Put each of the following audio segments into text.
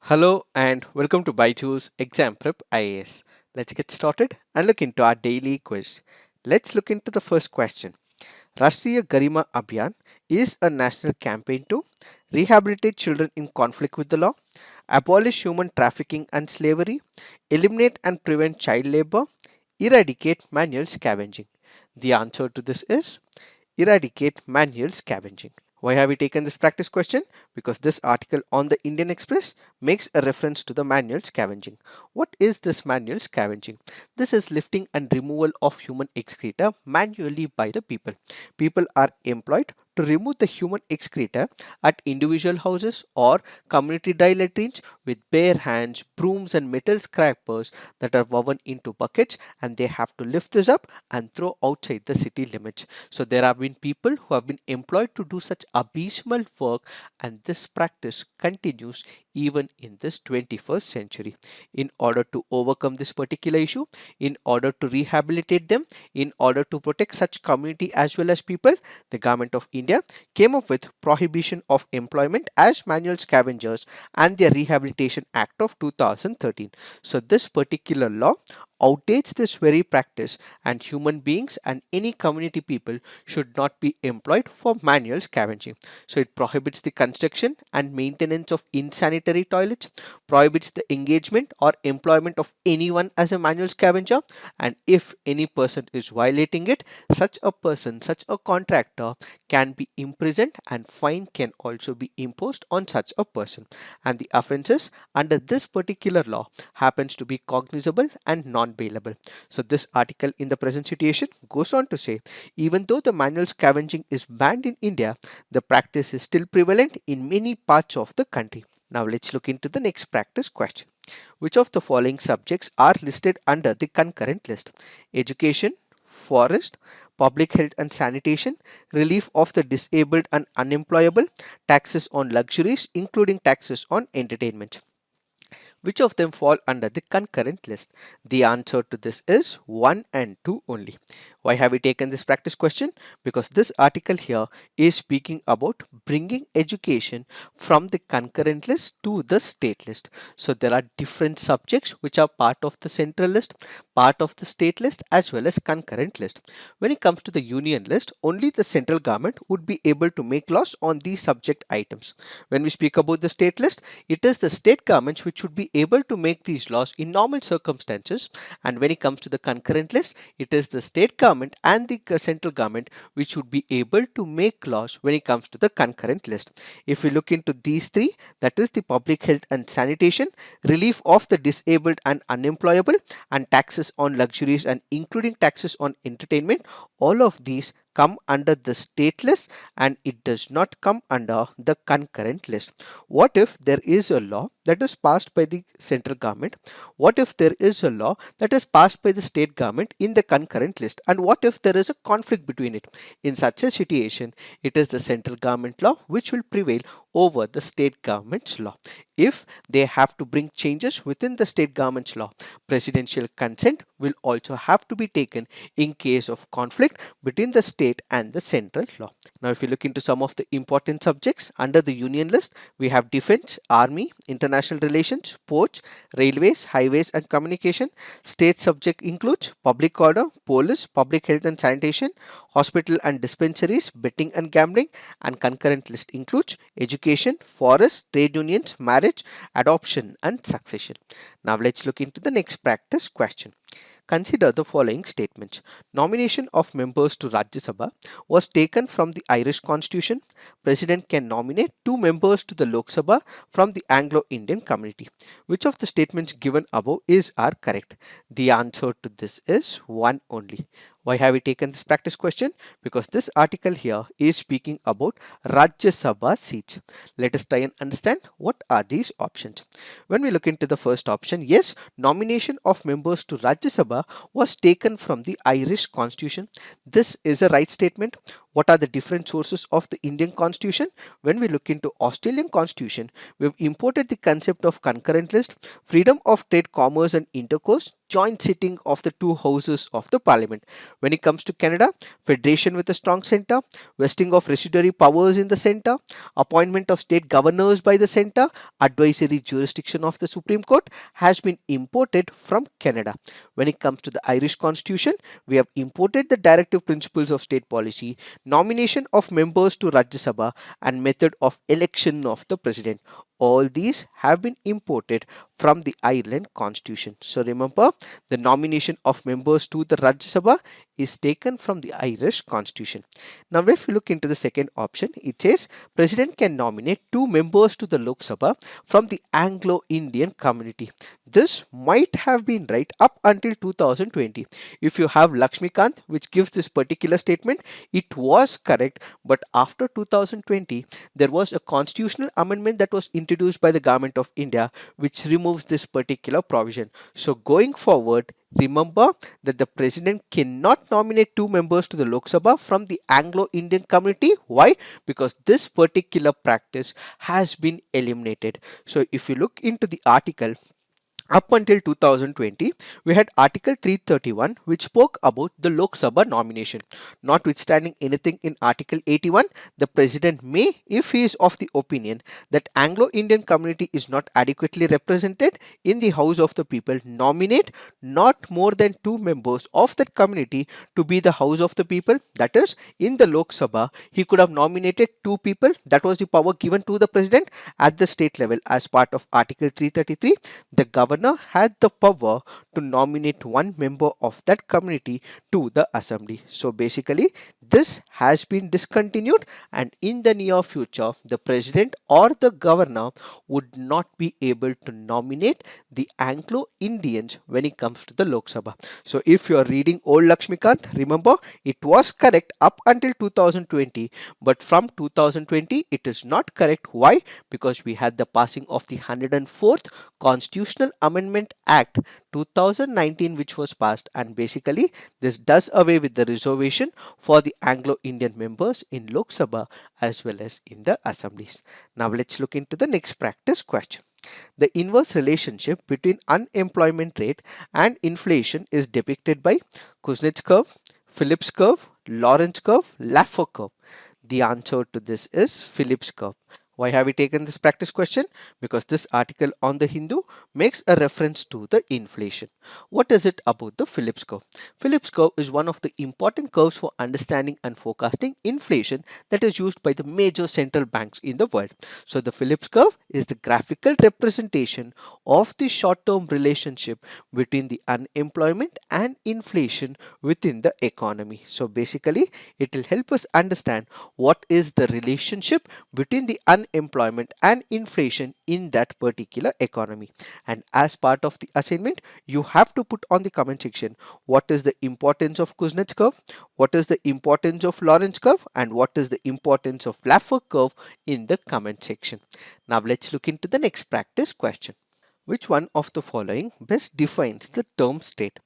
Hello and welcome to Byju's Exam Prep IAS. Let's get started and look into our daily quiz. Let's look into the first question. Rashtriya Garima Abhiyan is a national campaign to rehabilitate children in conflict with the law, abolish human trafficking and slavery, eliminate and prevent child labor, eradicate manual scavenging. The answer to this is eradicate manual scavenging. Why have we taken this practice question? Because this article on the Indian Express makes a reference to the manual scavenging. What is this manual scavenging? This is lifting and removal of human excreta manually by the people. People are employed to remove the human excreta at individual houses or community dry latrines with bare hands, brooms and metal scrapers that are woven into buckets, and they have to lift this up and throw outside the city limits. So there have been people who have been employed to do such abysmal work, and this practice continues even in this 21st century. In order to overcome this particular issue, in order to rehabilitate them, in order to protect such community as well as people, the government of India came up with Prohibition of Employment as Manual Scavengers and the Rehabilitation Act of 2013. So this particular law outdates this very practice, and human beings and any community people should not be employed for manual scavenging. So it prohibits the construction and maintenance of insanitary toilets, prohibits the engagement or employment of anyone as a manual scavenger, and if any person is violating it, such a person, such a contractor can be imprisoned, and fine can also be imposed on such a person. And the offences under this particular law happens to be cognizable and non-bailable. So this article in the present situation goes on to say, even though the manual scavenging is banned in India, the practice is still prevalent in many parts of the country. Now let's look into the next practice question. Which of the following subjects are listed under the concurrent list? Education, forest, public health and sanitation, relief of the disabled and unemployable, taxes on luxuries, including taxes on entertainment. Which of them fall under the concurrent list? The answer to this is 1 and 2 only. Why have we taken this practice question? Because this article here is speaking about bringing education from the concurrent list to the state list. So there are different subjects which are part of the central list, part of the state list as well as concurrent list. When it comes to the union list, only the central government would be able to make laws on these subject items. When we speak about the state list, it is the state governments which should be able to make these laws in normal circumstances, and when it comes to the concurrent list, it is the state government and the central government which should be able to make laws when it comes to the concurrent list. If we look into these three, that is the public health and sanitation, relief of the disabled and unemployable, and taxes on luxuries and including taxes on entertainment, all of these come under the state list and it does not come under the concurrent list. What if there is a law that is passed by the central government? What if there is a law that is passed by the state government in the concurrent list? And what if there is a conflict between it? In such a situation, it is the central government law which will prevail over the state government's law. If they have to bring changes within the state government's law, presidential consent will also have to be taken in case of conflict between the state and the central law. Now, if you look into some of the important subjects under the union list, we have defense, army, international relations, ports, railways, highways and communication. State subject includes public order, police, public health and sanitation, hospital and dispensaries, betting and gambling, and concurrent list includes education, forest, trade unions, marriage, adoption and succession. Now let's look into the next practice question. Consider the following statements. Nomination of members to Rajya Sabha was taken from the Irish Constitution. President can nominate two members to the Lok Sabha from the Anglo-Indian community. Which of the statements given above are correct? The answer to this is one only. Why have we taken this practice question? Because this article here is speaking about Rajya Sabha seats. Let us try and understand what are these options. When we look into the first option, yes, nomination of members to Rajya Sabha was taken from the Irish Constitution. This is a right statement. What are the different sources of the Indian constitution? When we look into Australian constitution, we've imported the concept of concurrent list, freedom of trade, commerce and intercourse, joint sitting of the two houses of the parliament. When it comes to Canada, federation with a strong center, vesting of residuary powers in the center, appointment of state governors by the center, advisory jurisdiction of the Supreme Court has been imported from Canada. When it comes to the Irish constitution, we have imported the directive principles of state policy, nomination of members to Rajya Sabha and method of election of the president. All these have been imported from the Ireland constitution. So remember, the nomination of members to the Rajya Sabha is taken from the Irish constitution. Now if you look into the second option, it says president can nominate two members to the Lok Sabha from the Anglo-Indian community. This might have been right up until 2020. If you have Lakshmikant which gives this particular statement, it was correct, but after 2020 there was a constitutional amendment that was introduced by the government of India which removes this particular provision. So going forward, remember that the president cannot nominate two members to the Lok Sabha from the Anglo-Indian community. Why? Because this particular practice has been eliminated. So if you look into the article, up until 2020, we had Article 331 which spoke about the Lok Sabha nomination. Notwithstanding anything in Article 81, the president may, if he is of the opinion that Anglo-Indian community is not adequately represented in the House of the People, nominate not more than two members of that community to be the House of the People. That is, in the Lok Sabha, he could have nominated two people. That was the power given to the president at the state level as part of Article 333. The governor had the power to nominate one member of that community to the assembly. So basically, this has been discontinued, and in the near future, the president or the governor would not be able to nominate the Anglo-Indians when it comes to the Lok Sabha. So if you are reading old Lakshmikant, remember it was correct up until 2020, but from 2020 it is not correct. Why? Because we had the passing of the 104th Constitutional Amendment Act 2019 which was passed, and basically this does away with the reservation for the Anglo-Indian members in Lok Sabha as well as in the assemblies. Now let's look into the next practice question. The inverse relationship between unemployment rate and inflation is depicted by Kuznets curve, Phillips curve, Lorentz curve, Laffer curve. The answer to this is Phillips curve. Why have we taken this practice question? Because this article on the Hindu makes a reference to the inflation. What is it about the Phillips curve? Phillips curve is one of the important curves for understanding and forecasting inflation that is used by the major central banks in the world. So the Phillips curve is the graphical representation of the short-term relationship between the unemployment and inflation within the economy. So basically, it will help us understand what is the relationship between the unemployment and inflation in that particular economy. And as part of the assignment, you have to put on the comment section what is the importance of Kuznets curve, what is the importance of Lorentz curve, and what is the importance of Laffer curve in the comment section. Now let's look into the next practice question. Which one of the following best defines the term state?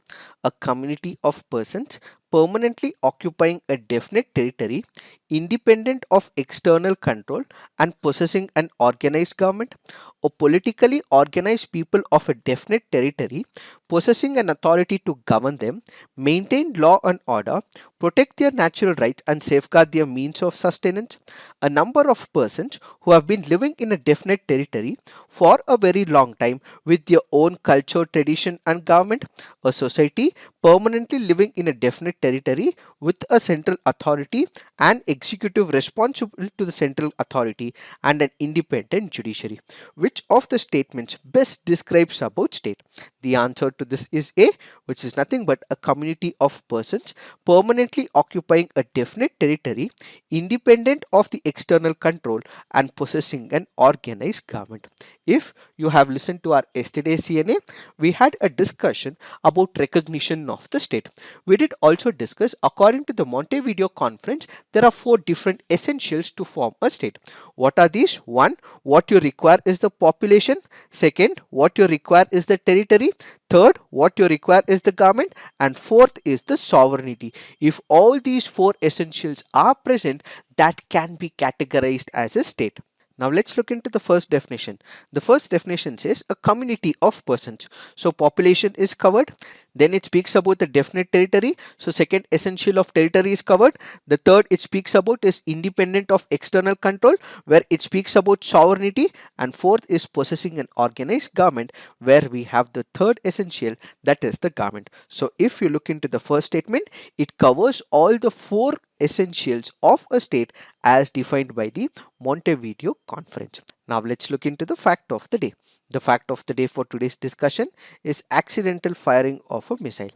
A community of persons permanently occupying a definite territory, independent of external control and possessing an organized government, or politically organized people of a definite territory, possessing an authority to govern them, maintain law and order, protect their natural rights and safeguard their means of sustenance. A number of persons who have been living in a definite territory for a very long time with their own culture, tradition and government. A society permanently living in a definite territory with a central authority and executive responsible to the central authority and an independent judiciary. Which of the statements best describes about state? The answer to this is A, which is nothing but a community of persons permanently occupying a definite territory, independent of the external control and possessing an organized government. If you have listened to our yesterday's CNA, we had a discussion about recognition of the state. We did also discuss, according to the Montevideo Conference, there are 4 four different essentials to form a state. What are these? One, what you require is the population. Second, what you require is the territory. Third, what you require is the government. And fourth is the sovereignty. If all these four essentials are present, that can be categorized as a state. Now let's look into the first definition. The first definition says a community of persons. So population is covered. Then it speaks about the definite territory. So second essential of territory is covered. The third it speaks about is independent of external control, where it speaks about sovereignty. And fourth is possessing an organized government, where we have the third essential, that is the government. So if you look into the first statement, it covers all the four essentials of a state as defined by the Montevideo Conference. Now let's look into the fact of the day. The fact of the day for today's discussion is accidental firing of a missile.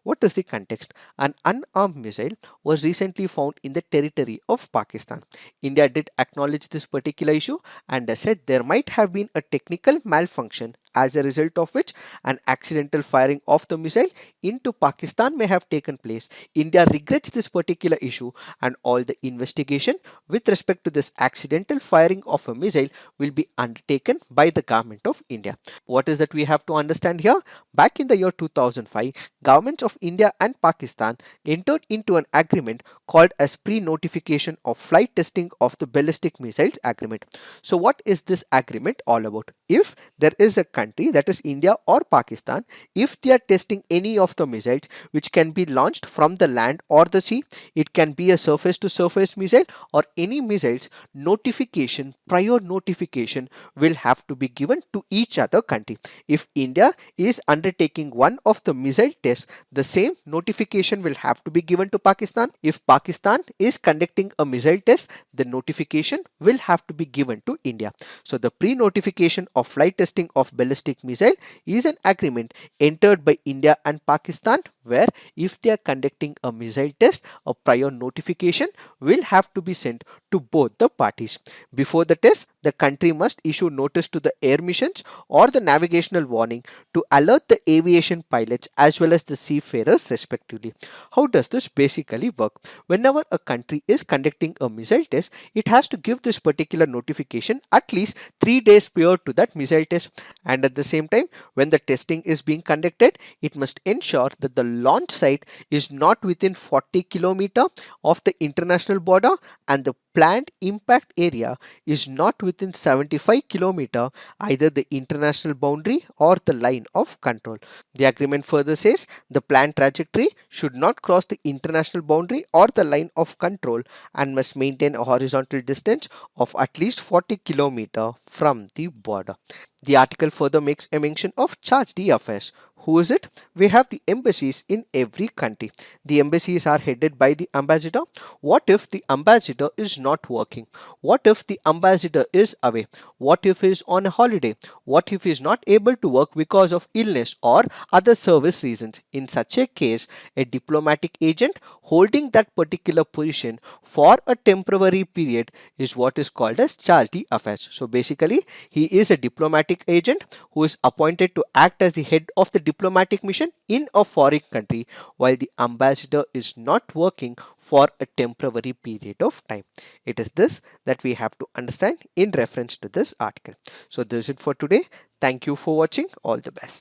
What is the context? An unarmed missile was recently found in the territory of Pakistan. India did acknowledge this particular issue and said there might have been a technical malfunction, as a result of which an accidental firing of the missile into Pakistan may have taken place. India regrets this particular issue, and all the investigation with respect to this accidental firing of a missile will be undertaken by the government of India. What is that we have to understand here? Back in the year 2005, governments of India and Pakistan entered into an agreement called as pre-notification of flight testing of the ballistic missiles agreement. So what is this agreement all about? If there is a country, that is India or Pakistan, if they are testing any of the missiles which can be launched from the land or the sea, it can be a surface to surface missile or any missiles, notification, prior notification will have to be given to each other country. If India is undertaking one of the missile tests, the same notification will have to be given to Pakistan. If Pakistan is conducting a missile test, the notification will have to be given to India. So the pre-notification of flight testing of ballistic missile is an agreement entered by India and Pakistan, where if they are conducting a missile test, a prior notification will have to be sent to both the parties. Before the test, the country must issue notice to the air missions or the navigational warning to alert the aviation pilots as well as the seafarers respectively. How does this basically work? Whenever a country is conducting a missile test, it has to give this particular notification at least 3 days prior to that missile test, and at the same time, when the testing is being conducted, it must ensure that the launch site is not within 40 kilometer of the international border, and the planned impact area is not within 75 kilometer either the international boundary or the line of control. The agreement further says the planned trajectory should not cross the international boundary or the line of control and must maintain a horizontal distance of at least 40 kilometer from the border. The article further makes a mention of charge d'affaires. Who is it? We have the embassies in every country. The embassies are headed by the ambassador. What if the ambassador is not working? What if the ambassador is away? What if he is on a holiday? What if he is not able to work because of illness or other service reasons? In such a case, a diplomatic agent holding that particular position for a temporary period is what is called as charge d'affaires. So basically, he is a diplomatic agent who is appointed to act as the head of the diplomatic mission in a foreign country while the ambassador is not working for a temporary period of time. It is this that we have to understand in reference to this article. So this is it for today. Thank you for watching. All the best.